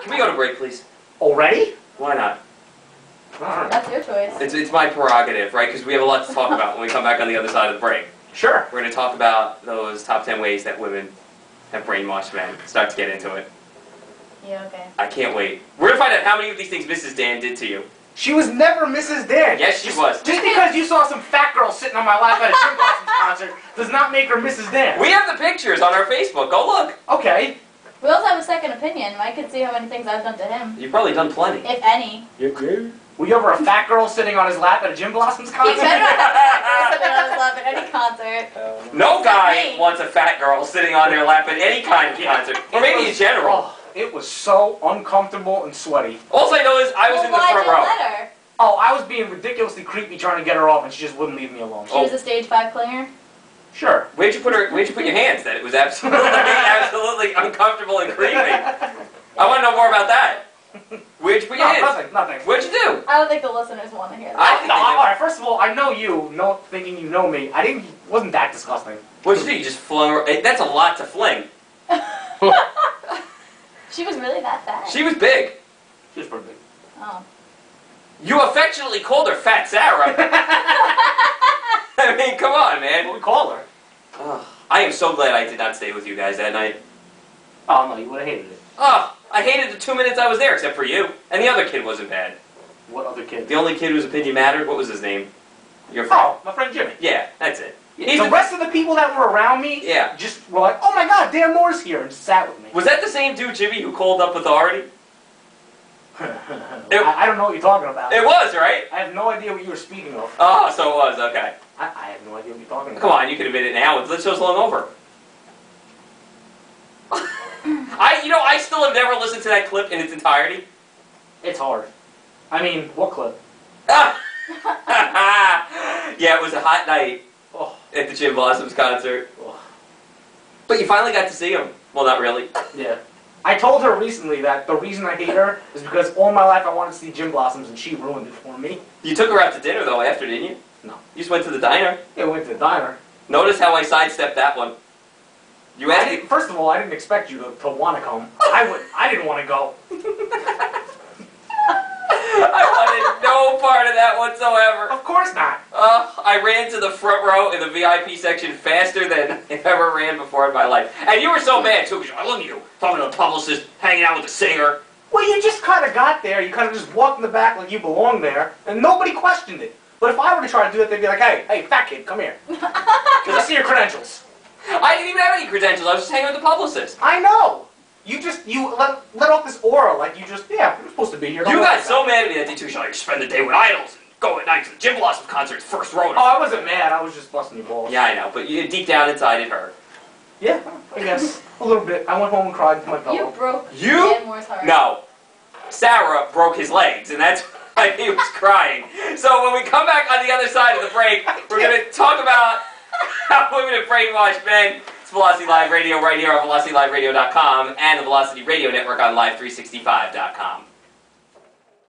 Can we go to break, please? Already? Why not? That's your choice. It's my prerogative, right? Because we have a lot to talk about when we come back on the other side of the break. Sure. We're going to talk about those top 10 ways that women have brainwashed men. Start to get into it. Yeah, okay. I can't wait. We're going to find out how many of these things Mrs. Dan did to you. She was never Mrs. Dan. Yes, she was. Just because you saw some fat girl sitting on my lap at a Jim Blossoms concert does not make her Mrs. Dan. We have the pictures on our Facebook. Go look. Okay. We also have a second opinion. I could see how many things I've done to him. You've probably done plenty. If any. Were you ever a fat girl sitting on his lap at a Jim Blossoms He concert? better not have sitting on his lap at any concert. No guy me. wants a fat girl sitting on their lap at any kind of concert. Or maybe in general. Oh, it was so uncomfortable and sweaty. All I know is I was in the front row. Why'd you let her? Oh, I was being ridiculously creepy trying to get her off, and she just wouldn't leave me alone. She was a stage 5 clinger? Sure. Where'd you put your hands? That it was absolutely uncomfortable and creepy. I want to know more about that. Where'd you put your hands? Nothing. What'd you do? I don't think the listeners want to hear I that. think No, they do. all right. First of all, I know you, thinking you know me. Wasn't that disgusting? What'd you do? You just flung her? That's a lot to fling. She was really that fat? She was big. She was pretty big. Oh. You affectionately called her Fat Sarah. I mean, come on, man. What we call her? Ugh. I am so glad I did not stay with you guys that night. Oh no, you would have hated it. Ugh. I hated the 2 minutes I was there, except for you. And the other kid wasn't bad. What other kid? The only kid whose opinion mattered, what was his name? Your friend. Oh, my friend Jimmy. Yeah, that's it. The rest of the people that were around me, Yeah. just were like, "Oh my God, Dan Moore's here," and just sat with me. Was that the same dude, Jimmy, who called up authority? I don't know what you're talking about. It was, right? I have no idea what you were speaking of. Oh, so it was, okay. I have no idea what you're talking about. Come on, you can admit it now. The show's long over. I still have never listened to that clip in its entirety. It's hard. I mean, what clip? Yeah, it was a hot night at the Jim Blossoms concert. But you finally got to see him. Well, not really. Yeah. I told her recently that the reason I hate her is because all my life I wanted to see Jim Blossoms and she ruined it for me. You took her out to dinner, though, after, didn't you? No. You just went to the diner. Yeah, we went to the diner. Notice how I sidestepped that one. You asked me. First of all, I didn't expect you to want to come. I didn't want to go. I wanted no part of that whatsoever. Of course not. I ran to the front row in the VIP section faster than I ever ran before in my life. And you were so mad, too, because I look at you, talking to the publicist, hanging out with the singer. Well, you just kind of got there. You kind of just walked in the back like you belonged there, and nobody questioned it. But if I were to try to do that, they'd be like, hey, fat kid, come here. Because I see your credentials. I didn't even have any credentials. I was just hanging with the publicist. I know. You let off this aura like you just, yeah, you're supposed to be here. You got so mad at me that day, too. You're like, spend the day with idols and go at night to the Jim Blossoms concerts, first row. Oh, I wasn't mad. I was just busting your balls. Yeah, I know. But deep down inside, it hurt. Yeah, I guess. A little bit. I went home and cried to my pillow. You broke You? Dan Moore's heart. No. Sarah broke his legs, and that's why he was crying. So when we come back on the other side of the break, we're going to talk about how women have brainwashed men. It's Velocity Live Radio right here on VelocityLiveRadio.com and the Velocity Radio Network on Live365.com.